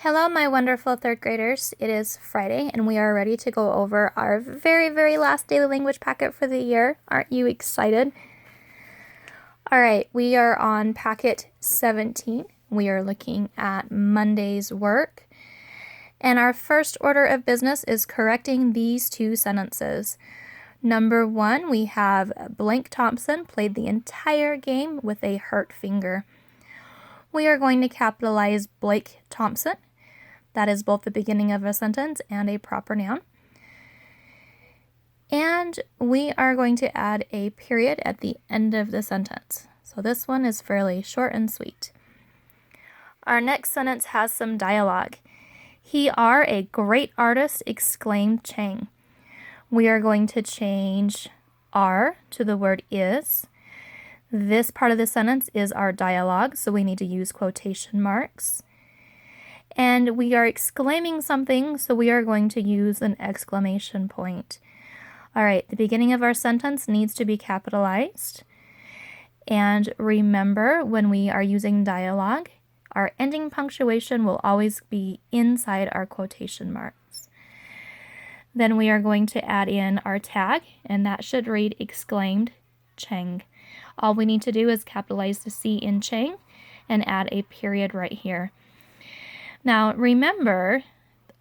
Hello, my wonderful third graders. It is Friday, and we are ready to go over our very, very last daily language packet for the year. Aren't you excited? All right, we are on packet 17. We are looking at Monday's work. And our first order of business is correcting these two sentences. Number 1, we have Blank Thompson played the entire game with a hurt finger. We are going to capitalize Blake Thompson. That is both the beginning of a sentence and a proper noun. And we are going to add a period at the end of the sentence. So this one is fairly short and sweet. Our next sentence has some dialogue. "He are a great artist," exclaimed Chang. We are going to change are to the word is. This part of the sentence is our dialogue, so we need to use quotation marks. And we are exclaiming something, so we are going to use an exclamation point. All right, the beginning of our sentence needs to be capitalized. And remember, when we are using dialogue, our ending punctuation will always be inside our quotation marks. Then we are going to add in our tag, and that should read exclaimed Chang. All we need to do is capitalize the C in Chang and add a period right here. Now, remember,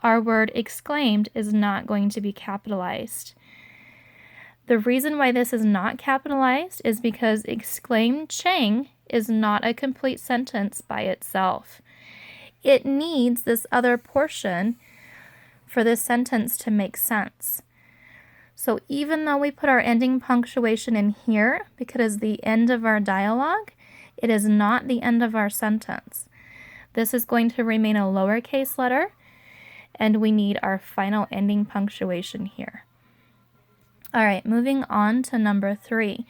our word exclaimed is not going to be capitalized. The reason why this is not capitalized is because exclaimed Chang is not a complete sentence by itself. It needs this other portion for this sentence to make sense. So even though we put our ending punctuation in here, because the end of our dialogue, it is not the end of our sentence. This is going to remain a lowercase letter, and we need our final ending punctuation here. All right, moving on to number 3.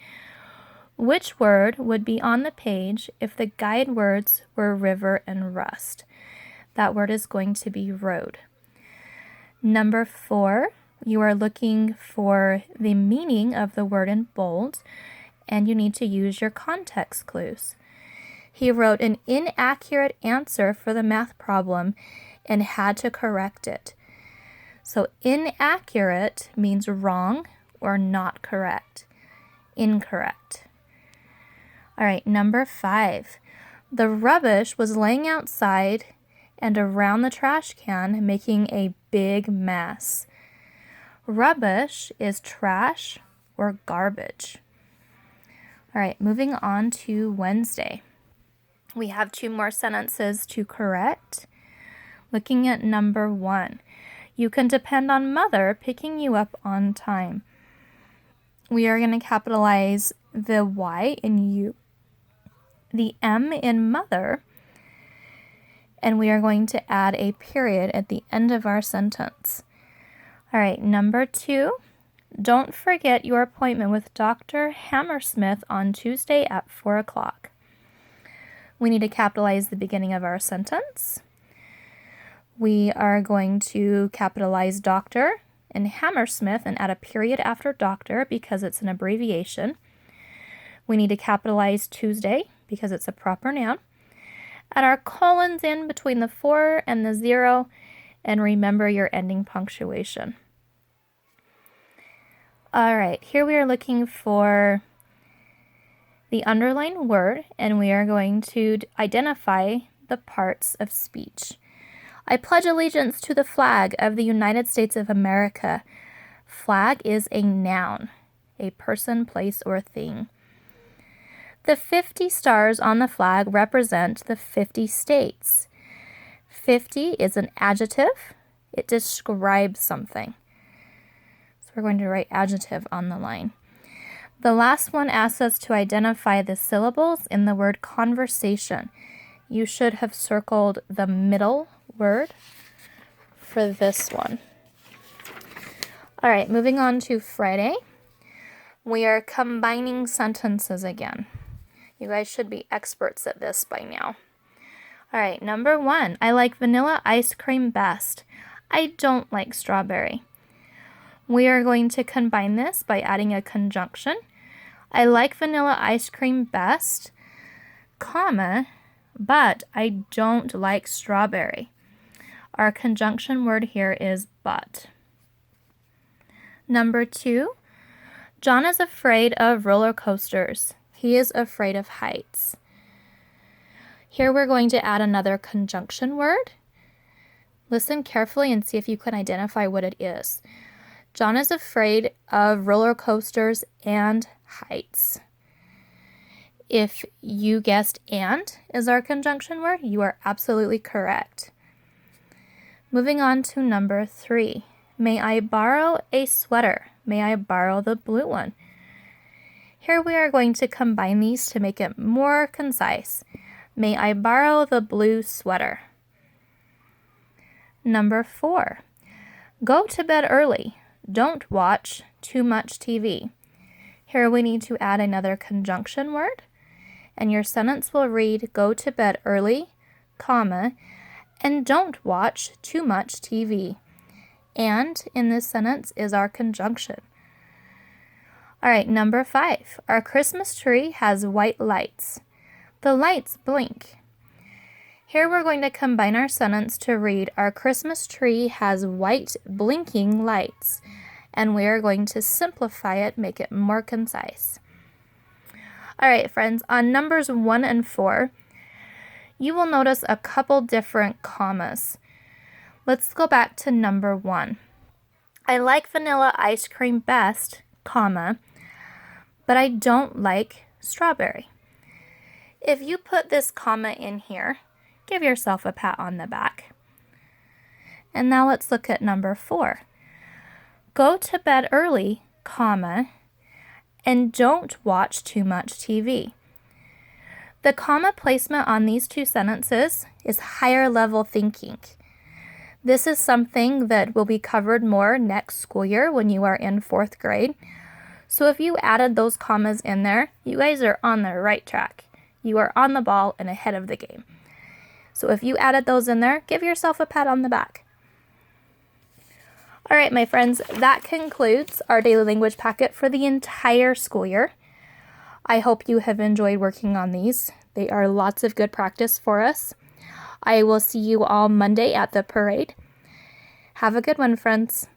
Which word would be on the page if the guide words were river and rust? That word is going to be road. Number 4, you are looking for the meaning of the word in bold, and you need to use your context clues. He wrote an inaccurate answer for the math problem and had to correct it. So inaccurate means wrong or not correct. Incorrect. All right, number 5. The rubbish was laying outside and around the trash can, making a big mess. Rubbish is trash or garbage. All right, moving on to Wednesday. We have 2 more sentences to correct. Looking at number 1. You can depend on mother picking you up on time. We are going to capitalize the Y in you, the M in mother, and we are going to add a period at the end of our sentence. All right, number 2. Don't forget your appointment with Dr. Hammersmith on Tuesday at 4 o'clock. We need to capitalize the beginning of our sentence. We are going to capitalize doctor and Hammersmith and add a period after doctor because it's an abbreviation. We need to capitalize Tuesday because it's a proper noun. Add our colons in between the 4 and the 0, and remember your ending punctuation. All right, here we are looking for the underlined word, and we are going to identify the parts of speech. I pledge allegiance to the flag of the United States of America. Flag is a noun, a person, place, or thing. The 50 stars on the flag represent the 50 states. 50 is an adjective. It describes something. So we're going to write adjective on the line. The last one asks us to identify the syllables in the word conversation. You should have circled the middle word for this one. All right, moving on to Friday. We are combining sentences again. You guys should be experts at this by now. All right, number 1. I like vanilla ice cream best. I don't like strawberry. We are going to combine this by adding a conjunction. I like vanilla ice cream best, comma, but I don't like strawberry. Our conjunction word here is but. Number 2, John is afraid of roller coasters. He is afraid of heights. Here we're going to add another conjunction word. Listen carefully and see if you can identify what it is. John is afraid of roller coasters and heights. If you guessed "and" is our conjunction word, you are absolutely correct. Moving on to number 3. May I borrow a sweater? May I borrow the blue one? Here we are going to combine these to make it more concise. May I borrow the blue sweater? Number 4. Go to bed early. Don't watch too much TV. Here we need to add another conjunction word, and your sentence will read, go to bed early, comma, and don't watch too much TV. And in this sentence is our conjunction. All right, number 5. Our Christmas tree has white lights. The lights blink. Here we're going to combine our sentence to read, our Christmas tree has white blinking lights. And we are going to simplify it, make it more concise. All right, friends, on numbers 1 and 4, you will notice a couple different commas. Let's go back to number 1. I like vanilla ice cream best, comma, but I don't like strawberry. If you put this comma in here, give yourself a pat on the back. And now let's look at number 4. Go to bed early, comma, and don't watch too much TV. The comma placement on these two sentences is higher level thinking. This is something that will be covered more next school year when you are in 4th grade. So if you added those commas in there, you guys are on the right track. You are on the ball and ahead of the game. So if you added those in there, give yourself a pat on the back. All right, my friends, that concludes our daily language packet for the entire school year. I hope you have enjoyed working on these. They are lots of good practice for us. I will see you all Monday at the parade. Have a good one, friends.